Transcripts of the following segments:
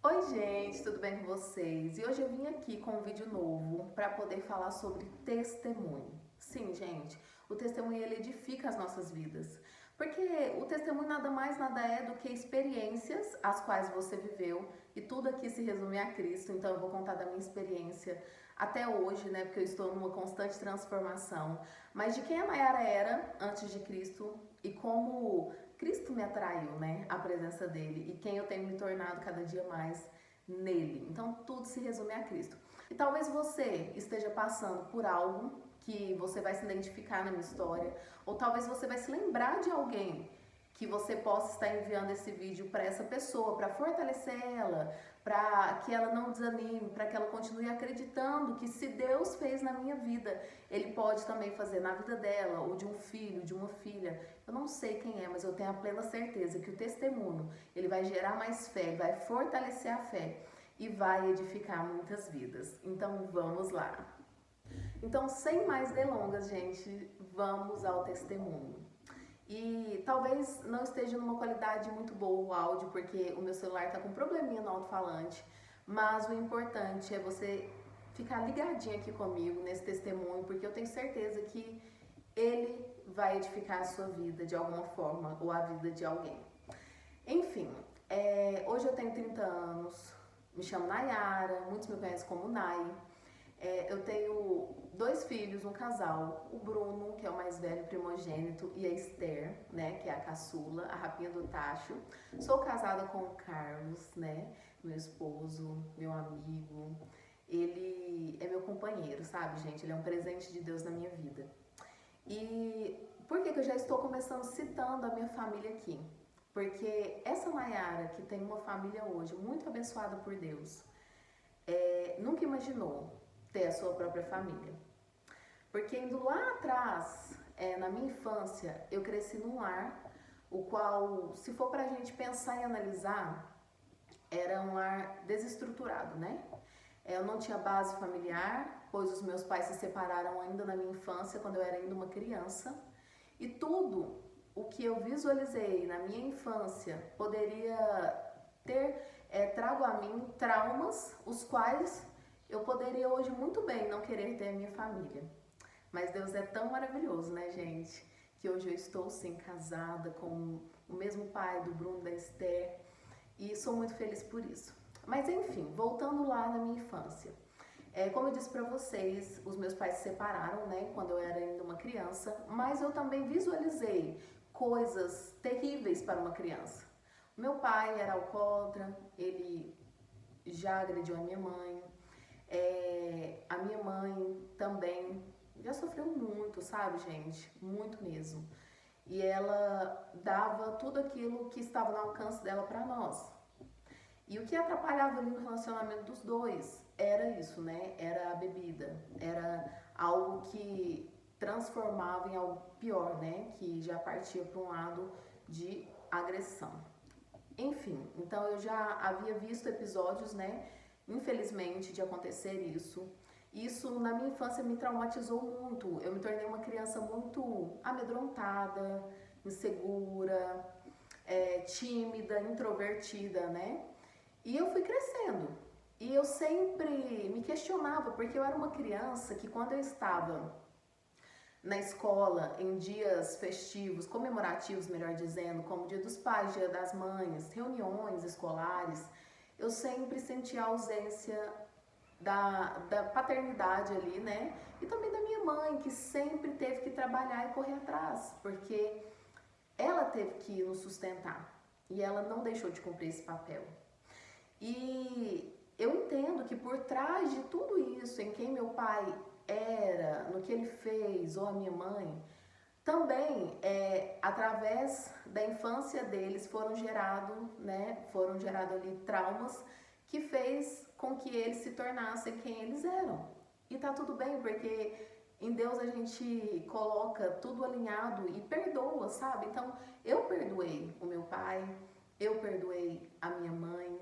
Oi gente, tudo bem com vocês? E hoje eu vim aqui com um vídeo novo para poder falar sobre testemunho. Sim, gente, o testemunho ele edifica as nossas vidas, porque o testemunho nada mais nada é do que experiências as quais você viveu e tudo aqui se resume a Cristo. Então eu vou contar da minha experiência até hoje, né? Porque eu estou numa constante transformação, mas de quem a Nayara era antes de Cristo e como Cristo me atraiu, né? A presença dele e quem eu tenho me tornado cada dia mais nele. Então tudo se resume a Cristo. E talvez você esteja passando por algo que você vai se identificar na minha história, ou talvez você vai se lembrar de alguém que você possa estar enviando esse vídeo para essa pessoa, para fortalecer ela, para que ela não desanime, para que ela continue acreditando que se Deus fez na minha vida, Ele pode também fazer na vida dela, ou de um filho, de uma filha. Eu não sei quem é, mas eu tenho a plena certeza que o testemunho, ele vai gerar mais fé, ele vai fortalecer a fé e vai edificar muitas vidas. Então vamos lá. Então, sem mais delongas, gente, vamos ao testemunho. E talvez não esteja numa qualidade muito boa o áudio, porque o meu celular está com um probleminha no alto-falante, mas o importante é você ficar ligadinho aqui comigo nesse testemunho, porque eu tenho certeza que ele vai edificar a sua vida de alguma forma, ou a vida de alguém. Enfim, hoje eu tenho 30 anos, me chamo Nayara, muitos me conhecem como Nay. Eu tenho 2 filhos, um casal, o Bruno, que é o mais velho primogênito, e a Esther, né, que é a caçula, a rapinha do tacho. Sou casada com o Carlos, né, meu esposo, meu amigo. Ele é meu companheiro, sabe, gente? Ele é um presente de Deus na minha vida. E por que eu já estou começando citando a minha família aqui? Porque essa Nayara, que tem uma família hoje muito abençoada por Deus, nunca imaginou ter a sua própria família. Porque indo lá atrás, na minha infância, eu cresci num lar, o qual, se for pra gente pensar e analisar, era um lar desestruturado, né? Eu não tinha base familiar, pois os meus pais se separaram ainda na minha infância, quando eu era ainda uma criança. E tudo o que eu visualizei na minha infância poderia ter trago a mim traumas, os quais eu poderia hoje muito bem não querer ter a minha família. Mas Deus é tão maravilhoso, né, gente? Que hoje eu estou sim casada com o mesmo pai do Bruno, da Esther, e sou muito feliz por isso. Mas enfim, voltando lá na minha infância. Como eu disse para vocês, os meus pais se separaram, né, quando eu era ainda uma criança, mas eu também visualizei coisas terríveis para uma criança. Meu pai era alcoólatra, ele já agrediu a minha mãe, a minha mãe também já sofreu muito, sabe, gente? Muito mesmo. E ela dava tudo aquilo que estava no alcance dela para nós. E o que atrapalhava ali no relacionamento dos dois era isso, né? Era a bebida, era algo que transformava em algo pior, né? Que já partia para um lado de agressão. Enfim, então eu já havia visto episódios, né? Infelizmente, de acontecer isso. Isso na minha infância me traumatizou muito. Eu me tornei uma criança muito amedrontada, insegura, tímida, introvertida, né? E eu fui crescendo. E eu sempre me questionava, porque eu era uma criança que quando eu estava na escola, em dias festivos, comemorativos, melhor dizendo, como Dia dos Pais, Dia das Mães, reuniões escolares, eu sempre sentia a ausência da paternidade ali, né? E também da minha mãe, que sempre teve que trabalhar e correr atrás, porque ela teve que nos sustentar e ela não deixou de cumprir esse papel. E eu entendo que por trás de tudo isso, em quem meu pai era, no que ele fez, ou a minha mãe, também através da infância deles foram gerados ali traumas que fez com que eles se tornassem quem eles eram. E tá tudo bem, porque em Deus a gente coloca tudo alinhado e perdoa, sabe? Então eu perdoei o meu pai, eu perdoei a minha mãe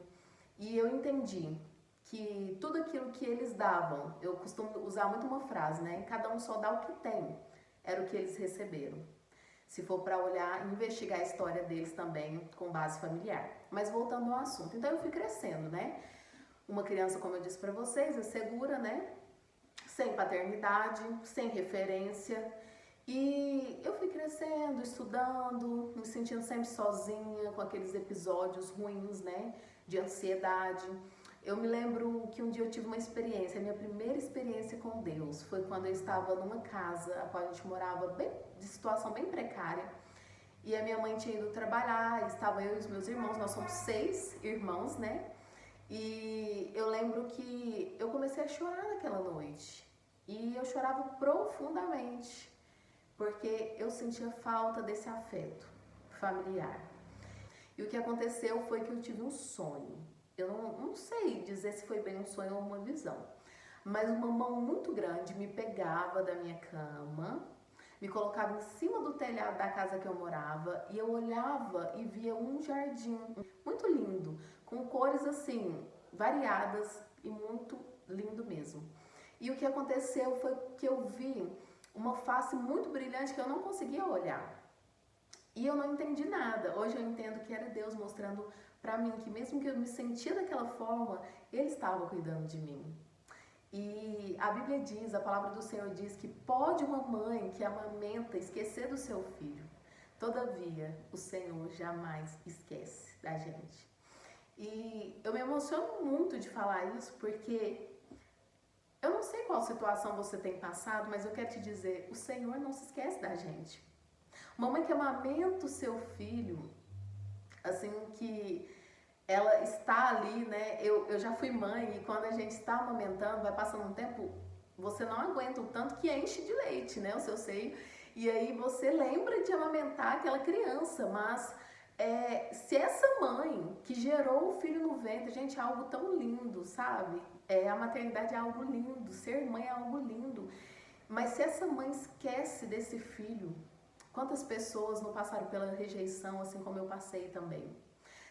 e eu entendi que tudo aquilo que eles davam, eu costumo usar muito uma frase, né? Cada um só dá o que tem, era o que eles receberam. Se for para olhar, investigar a história deles também com base familiar. Mas voltando ao assunto, então eu fui crescendo, né? Uma criança, como eu disse pra vocês, insegura, né? Sem paternidade, sem referência. E eu fui crescendo, estudando, me sentindo sempre sozinha, com aqueles episódios ruins, né? De ansiedade. Eu me lembro que um dia eu tive uma experiência, a minha primeira experiência com Deus foi quando eu estava numa casa, a qual a gente morava bem, de situação bem precária. E a minha mãe tinha ido trabalhar, estava eu e os meus irmãos, nós somos 6 irmãos, né? E eu lembro que eu comecei a chorar naquela noite. E eu chorava profundamente, porque eu sentia falta desse afeto familiar. E o que aconteceu foi que eu tive um sonho. Eu não sei dizer se foi bem um sonho ou uma visão, mas uma mão muito grande me pegava da minha cama, me colocava em cima do telhado da casa que eu morava e eu olhava e via um jardim muito lindo, com cores assim, variadas e muito lindo mesmo. E o que aconteceu foi que eu vi uma face muito brilhante que eu não conseguia olhar. E eu não entendi nada. Hoje eu entendo que era Deus mostrando pra mim que mesmo que eu me sentia daquela forma, Ele estava cuidando de mim. E a Bíblia diz, a palavra do Senhor diz que pode uma mãe que amamenta esquecer do seu filho. Todavia, o Senhor jamais esquece da gente. E eu me emociono muito de falar isso porque eu não sei qual situação você tem passado, mas eu quero te dizer, o Senhor não se esquece da gente. Uma mãe que amamenta o seu filho, assim, que ela está ali, né? Eu já fui mãe e quando a gente está amamentando, vai passando um tempo, você não aguenta o tanto que enche de leite, né? O seu seio. E aí você lembra de amamentar aquela criança, mas se essa mãe que gerou o filho no ventre, gente, é algo tão lindo, sabe? A maternidade é algo lindo, ser mãe é algo lindo. Mas se essa mãe esquece desse filho, quantas pessoas não passaram pela rejeição, assim como eu passei também?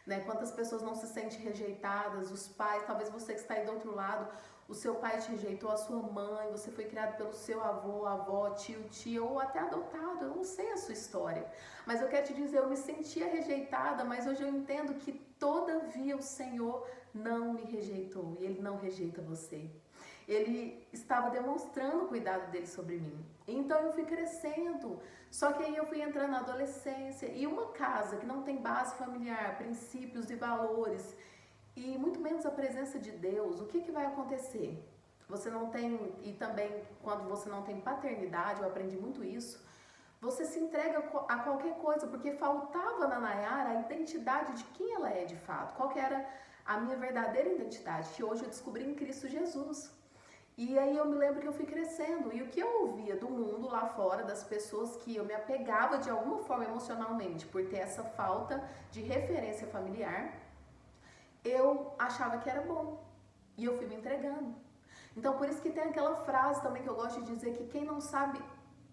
Né? Quantas pessoas não se sentem rejeitadas, os pais, talvez você que está aí do outro lado, o seu pai te rejeitou, a sua mãe, você foi criado pelo seu avô, avó, tio, tia ou até adotado, eu não sei a sua história. Mas eu quero te dizer, eu me sentia rejeitada, mas hoje eu entendo que todavia o Senhor não me rejeitou e Ele não rejeita você. Ele estava demonstrando o cuidado dele sobre mim. Então eu fui crescendo, só que aí eu fui entrando na adolescência e uma casa que não tem base familiar, princípios e valores e muito menos a presença de Deus, o que vai acontecer? Você não tem, e também quando você não tem paternidade, eu aprendi muito isso, você se entrega a qualquer coisa, porque faltava na Nayara a identidade de quem ela é de fato, qual que era a minha verdadeira identidade, que hoje eu descobri em Cristo Jesus. E aí eu me lembro que eu fui crescendo e o que eu ouvia do mundo lá fora, das pessoas que eu me apegava de alguma forma emocionalmente por ter essa falta de referência familiar, eu achava que era bom e eu fui me entregando. Então por isso que tem aquela frase também que eu gosto de dizer que quem não sabe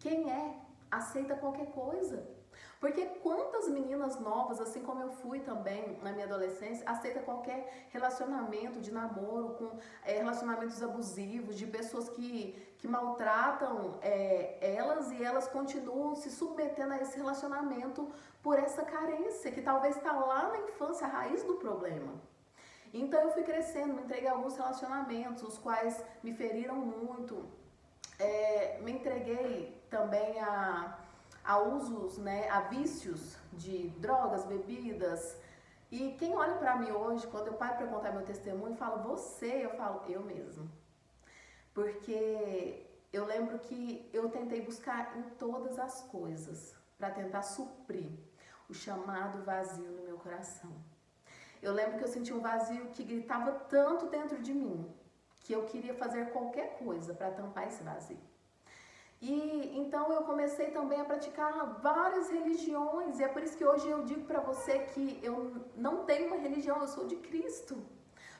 quem é, aceita qualquer coisa. Porque quantas meninas novas, assim como eu fui também na minha adolescência, aceita qualquer relacionamento de namoro, com relacionamentos abusivos, de pessoas que maltratam elas e elas continuam se submetendo a esse relacionamento por essa carência, que talvez está lá na infância, a raiz do problema. Então eu fui crescendo, me entreguei a alguns relacionamentos, os quais me feriram muito, me entreguei também a usos, né, a vícios de drogas, bebidas. E quem olha pra mim hoje, quando eu paro pra contar meu testemunho, fala você, eu falo eu mesmo. Porque eu lembro que eu tentei buscar em todas as coisas para tentar suprir o chamado vazio no meu coração. Eu lembro que eu senti um vazio que gritava tanto dentro de mim, que eu queria fazer qualquer coisa para tampar esse vazio. E então eu comecei também a praticar várias religiões, e é por isso que hoje eu digo para você que eu não tenho uma religião, eu sou de Cristo.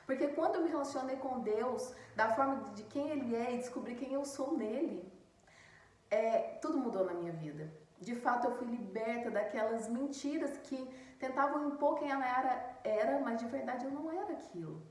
Porque quando eu me relacionei com Deus, da forma de quem Ele é e descobri quem eu sou nele, tudo mudou na minha vida. De fato, eu fui liberta daquelas mentiras que tentavam impor quem a Nayara era, mas de verdade eu não era aquilo.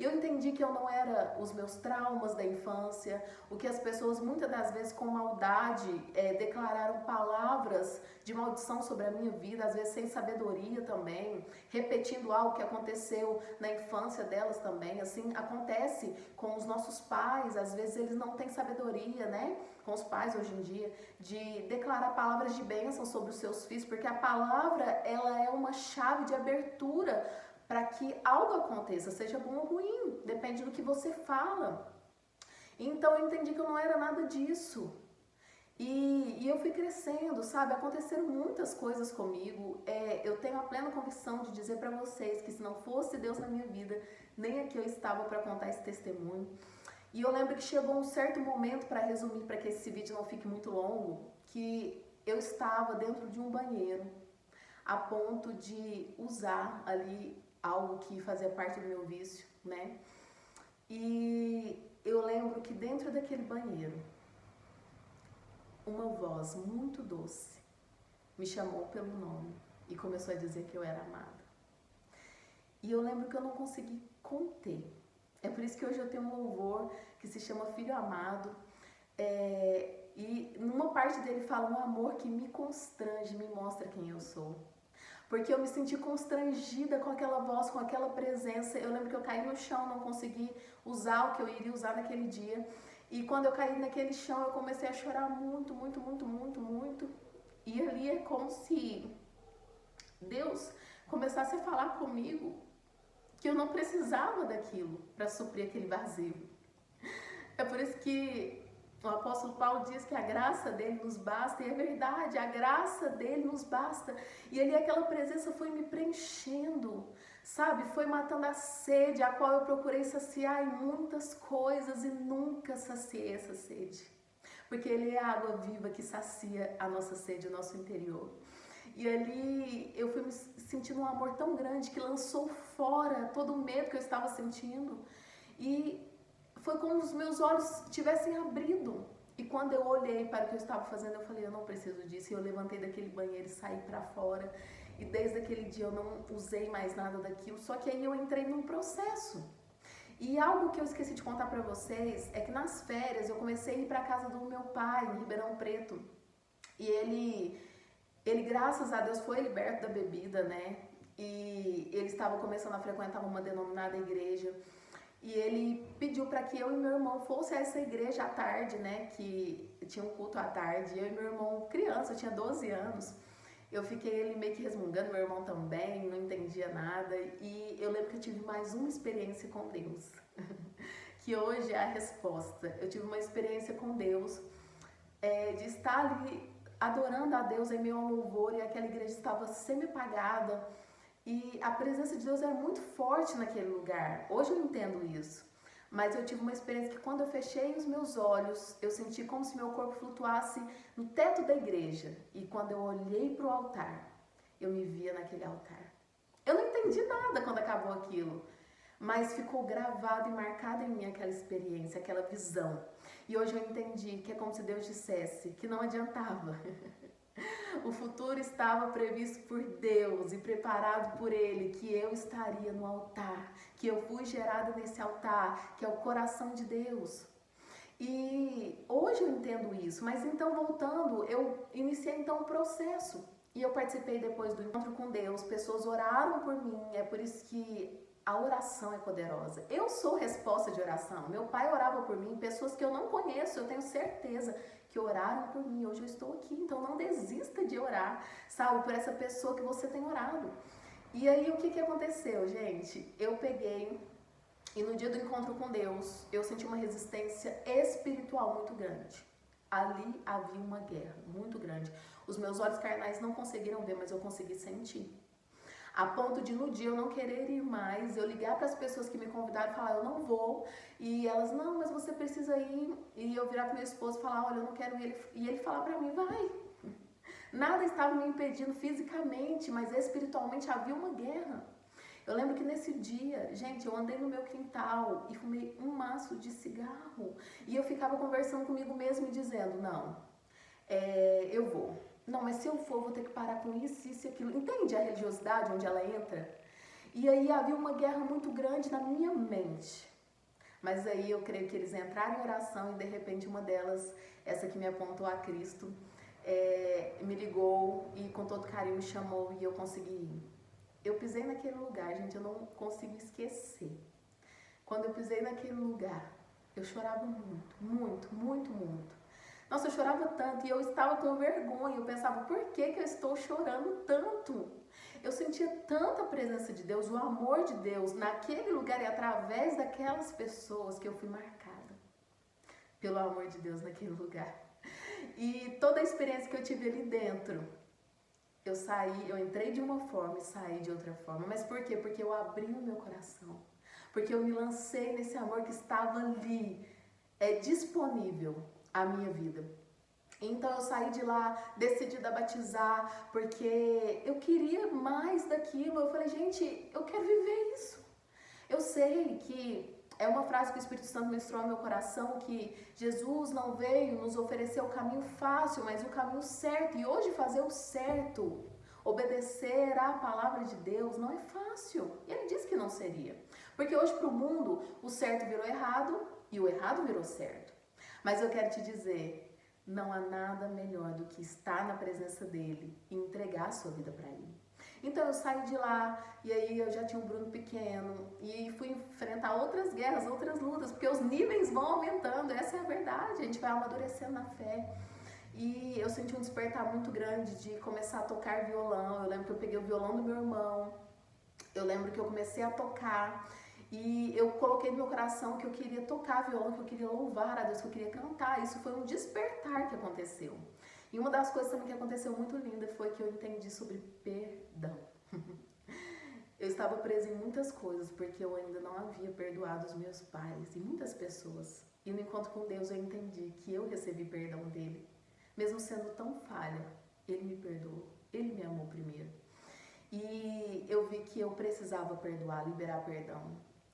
Eu entendi que eu não era os meus traumas da infância, o que as pessoas muitas das vezes com maldade declararam palavras de maldição sobre a minha vida, às vezes sem sabedoria também, repetindo algo que aconteceu na infância delas também. Assim acontece com os nossos pais, às vezes eles não têm sabedoria, né? Com os pais hoje em dia, de declarar palavras de bênção sobre os seus filhos, porque a palavra, ela é uma chave de abertura para que algo aconteça, seja bom ou ruim, depende do que você fala. Então eu entendi que eu não era nada disso. E eu fui crescendo, sabe? Aconteceram muitas coisas comigo. Eu tenho a plena convicção de dizer para vocês que se não fosse Deus na minha vida, nem aqui eu estava para contar esse testemunho. E eu lembro que chegou um certo momento, para resumir, para que esse vídeo não fique muito longo, que eu estava dentro de um banheiro, a ponto de usar ali algo que fazia parte do meu vício, né? E eu lembro que dentro daquele banheiro, uma voz muito doce me chamou pelo nome e começou a dizer que eu era amada. E eu lembro que eu não consegui conter. É por isso que hoje eu tenho um louvor que se chama Filho Amado. E numa parte dele fala um amor que me constrange, me mostra quem eu sou. Porque eu me senti constrangida com aquela voz, com aquela presença. Eu lembro que eu caí no chão, não consegui usar o que eu iria usar naquele dia. E quando eu caí naquele chão, eu comecei a chorar muito, muito, muito, muito, muito. E ali é como se Deus começasse a falar comigo que eu não precisava daquilo para suprir aquele vazio. É por isso que o apóstolo Paulo diz que a graça dele nos basta, e é verdade, a graça dele nos basta. E ali aquela presença foi me preenchendo, sabe? Foi matando a sede, a qual eu procurei saciar em muitas coisas e nunca saciei essa sede. Porque ele é a água viva que sacia a nossa sede, o nosso interior. E ali eu fui me sentindo um amor tão grande que lançou fora todo o medo que eu estava sentindo. E foi como se os meus olhos tivessem abrido. E quando eu olhei para o que eu estava fazendo, eu falei, eu não preciso disso. E eu levantei daquele banheiro e saí para fora. E desde aquele dia eu não usei mais nada daquilo. Só que aí eu entrei num processo. E algo que eu esqueci de contar para vocês é que nas férias eu comecei a ir para a casa do meu pai, em Ribeirão Preto. E ele, graças a Deus, foi liberto da bebida, né? E ele estava começando a frequentar uma denominada igreja. E ele pediu para que eu e meu irmão fosse a essa igreja à tarde, né? Que tinha um culto à tarde. Eu e meu irmão, criança, eu tinha 12 anos. Eu fiquei ele meio que resmungando, meu irmão também, não entendia nada. E eu lembro que eu tive mais uma experiência com Deus. Que hoje é a resposta. Eu tive uma experiência com Deus, de estar ali adorando a Deus em meio ao louvor, e aquela igreja estava semi-apagada. E a presença de Deus era muito forte naquele lugar. Hoje eu entendo isso. Mas eu tive uma experiência que quando eu fechei os meus olhos, eu senti como se meu corpo flutuasse no teto da igreja. E quando eu olhei para o altar, eu me via naquele altar. Eu não entendi nada quando acabou aquilo. Mas ficou gravado e marcado em mim aquela experiência, aquela visão. E hoje eu entendi que é como se Deus dissesse que não adiantava. O futuro estava previsto por Deus e preparado por Ele, que eu estaria no altar, que eu fui gerada nesse altar, que é o coração de Deus. E hoje eu entendo isso, mas então voltando, eu iniciei então um processo. E eu participei depois do encontro com Deus, pessoas oraram por mim, é por isso que a oração é poderosa. Eu sou resposta de oração. Meu pai orava por mim, pessoas que eu não conheço, eu tenho certeza que oraram por mim. Hoje eu estou aqui, então não desista de orar, sabe, por essa pessoa que você tem orado. E aí o que aconteceu, gente? Eu peguei e no dia do encontro com Deus, eu senti uma resistência espiritual muito grande. Ali havia uma guerra muito grande. Os meus olhos carnais não conseguiram ver, mas eu consegui sentir. A ponto de no dia eu não querer ir mais, eu ligar para as pessoas que me convidaram e falar, eu não vou. E elas, não, mas você precisa ir. E eu virar para meu esposo e falar, olha, eu não quero ir. E ele falar para mim, vai. Nada estava me impedindo fisicamente, mas espiritualmente havia uma guerra. Eu lembro que nesse dia, gente, eu andei no meu quintal e fumei um maço de cigarro. E eu ficava conversando comigo mesmo e dizendo, não, eu vou. Não, mas se eu for, vou ter que parar com isso, isso e aquilo. Entende a religiosidade onde ela entra? E aí havia uma guerra muito grande na minha mente. Mas aí eu creio que eles entraram em oração e de repente uma delas, essa que me apontou a Cristo, me ligou e com todo carinho me chamou e eu consegui ir. Eu pisei naquele lugar, gente, eu não consigo esquecer. Quando eu pisei naquele lugar, eu chorava muito, muito, muito, muito. Nossa, eu chorava tanto e eu estava com vergonha. Eu pensava, por que eu estou chorando tanto? Eu sentia tanta presença de Deus, o amor de Deus naquele lugar e através daquelas pessoas que eu fui marcada pelo amor de Deus naquele lugar. E toda a experiência que eu tive ali dentro, eu saí, eu entrei de uma forma e saí de outra forma. Mas por quê? Porque eu abri o meu coração. Porque eu me lancei nesse amor que estava ali, disponível à minha vida. Então eu saí de lá decidida a batizar, porque eu queria mais daquilo. Eu falei, gente, eu quero viver isso. Eu sei que é uma frase que o Espírito Santo ministrou ao meu coração, que Jesus não veio nos oferecer o caminho fácil, mas o caminho certo. E hoje fazer o certo, obedecer à palavra de Deus, não é fácil. E ele disse que não seria. Porque hoje para o mundo, o certo virou errado e o errado virou certo. Mas eu quero te dizer, não há nada melhor do que estar na presença dele e entregar a sua vida para ele. Então eu saí de lá e aí eu já tinha um Bruno pequeno e fui enfrentar outras guerras, outras lutas, porque os níveis vão aumentando, essa é a verdade, a gente vai amadurecendo na fé. E eu senti um despertar muito grande de começar a tocar violão. Eu lembro que eu peguei o violão do meu irmão, eu lembro que eu comecei a tocar e eu coloquei no meu coração que eu queria tocar violão, que eu queria louvar a Deus, que eu queria cantar. Isso foi um despertar que aconteceu. E uma das coisas também que aconteceu muito linda foi que eu entendi sobre perdão. Eu estava presa em muitas coisas porque eu ainda não havia perdoado os meus pais e muitas pessoas. E no encontro com Deus eu entendi que eu recebi perdão dele. Mesmo sendo tão falha, ele me perdoou, ele me amou primeiro. E eu vi que eu precisava perdoar, liberar perdão.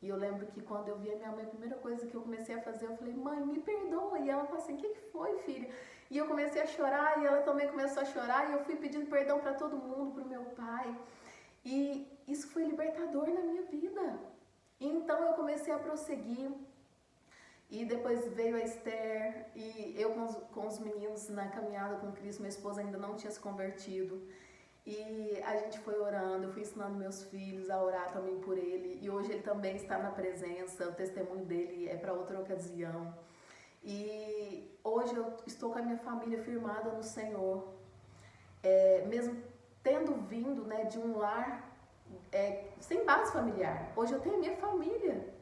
E eu lembro que quando eu vi a minha mãe, a primeira coisa que eu comecei a fazer, eu falei, mãe, me perdoa. E ela falou assim, o que foi, filha? E eu comecei a chorar e ela também começou a chorar. E eu fui pedindo perdão para todo mundo, para o meu pai. E isso foi libertador na minha vida. E então eu comecei a prosseguir. E depois veio a Esther e eu com os meninos na caminhada com Cristo. Meu esposo ainda não tinha se convertido. E a gente foi orando, eu fui ensinando meus filhos a orar também por ele. E hoje ele também está na presença, o testemunho dele é para outra ocasião. E hoje eu estou com a minha família firmada no Senhor. Mesmo tendo vindo, né, de um lar sem base familiar. Hoje eu tenho a minha família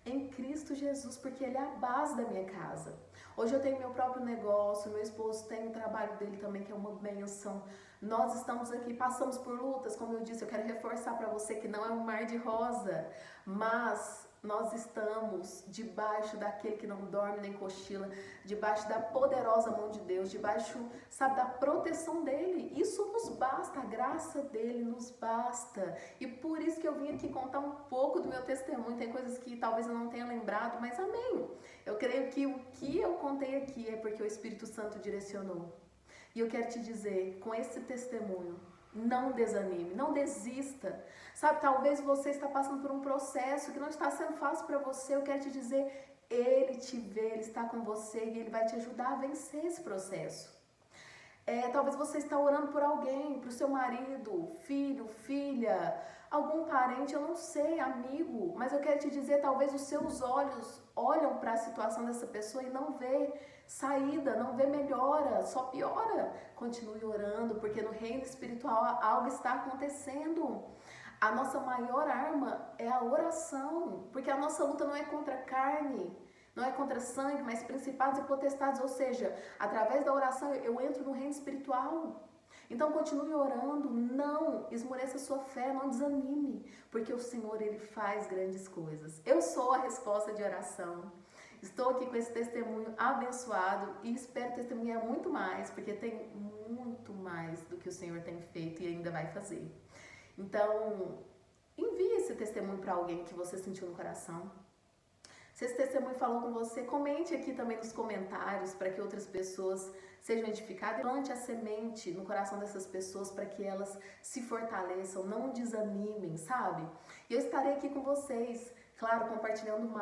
em Cristo Jesus, porque Ele é a base da minha casa. Hoje eu tenho meu próprio negócio, meu esposo tem o trabalho dele também, que é uma bênção. Nós estamos aqui, passamos por lutas, como eu disse, eu quero reforçar para você que não é um mar de rosa, mas nós estamos debaixo daquele que não dorme nem cochila, debaixo da poderosa mão de Deus, debaixo, sabe, da proteção dele. Isso nos basta, a graça dele nos basta. E por isso que eu vim aqui contar um pouco do meu testemunho. Tem coisas que talvez eu não tenha lembrado, mas amém. Eu creio que o que eu contei aqui é porque o Espírito Santo direcionou. E eu quero te dizer, com esse testemunho, não desanime, não desista. Sabe, talvez você está passando por um processo que não está sendo fácil para você. Eu quero te dizer, Ele te vê, Ele está com você e Ele vai te ajudar a vencer esse processo. Talvez você está orando por alguém, para o seu marido, filho, filha, algum parente, eu não sei, amigo. Mas eu quero te dizer, talvez os seus olhos olham para a situação dessa pessoa e não vê saída, não vê melhora, só piora. Continue orando, porque no reino espiritual algo está acontecendo. A nossa maior arma é a oração, porque a nossa luta não é contra a carne, não é contra sangue, mas principados e potestades, ou seja, através da oração eu entro no reino espiritual. Então continue orando, não esmoreça sua fé, não desanime, porque o Senhor, Ele faz grandes coisas. Eu sou a resposta de oração. Estou aqui com esse testemunho abençoado e espero testemunhar muito mais, porque tem muito mais do que o Senhor tem feito e ainda vai fazer. Então, envie esse testemunho para alguém que você sentiu no coração. Se esse testemunho falou com você, comente aqui também nos comentários para que outras pessoas sejam edificadas. Plante a semente no coração dessas pessoas para que elas se fortaleçam, não desanimem, sabe? E eu estarei aqui com vocês, claro, compartilhando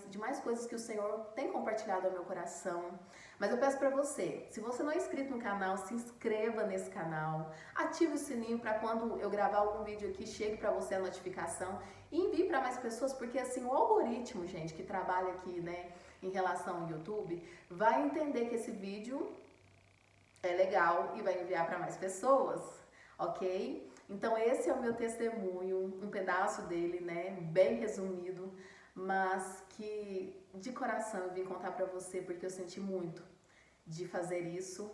de mais coisas que o Senhor tem compartilhado ao meu coração. Mas eu peço para você, se você não é inscrito no canal, se inscreva nesse canal, ative o sininho para quando eu gravar algum vídeo aqui, chegue para você a notificação e envie para mais pessoas, porque assim o algoritmo, gente, que trabalha aqui, né, em relação ao YouTube, vai entender que esse vídeo é legal e vai enviar para mais pessoas, ok? Então esse é o meu testemunho, um pedaço dele, né, bem resumido, mas que de coração eu vim contar para você porque eu senti muito de fazer isso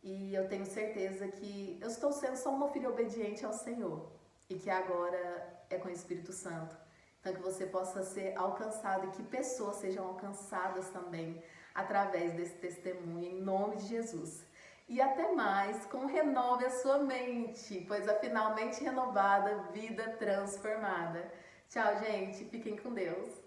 e eu tenho certeza que eu estou sendo só uma filha obediente ao Senhor e que agora é com o Espírito Santo. Então que você possa ser alcançado e que pessoas sejam alcançadas também através desse testemunho, em nome de Jesus. E até mais, com renove a sua mente, pois a finalmente renovada, vida transformada. Tchau, gente. Fiquem com Deus.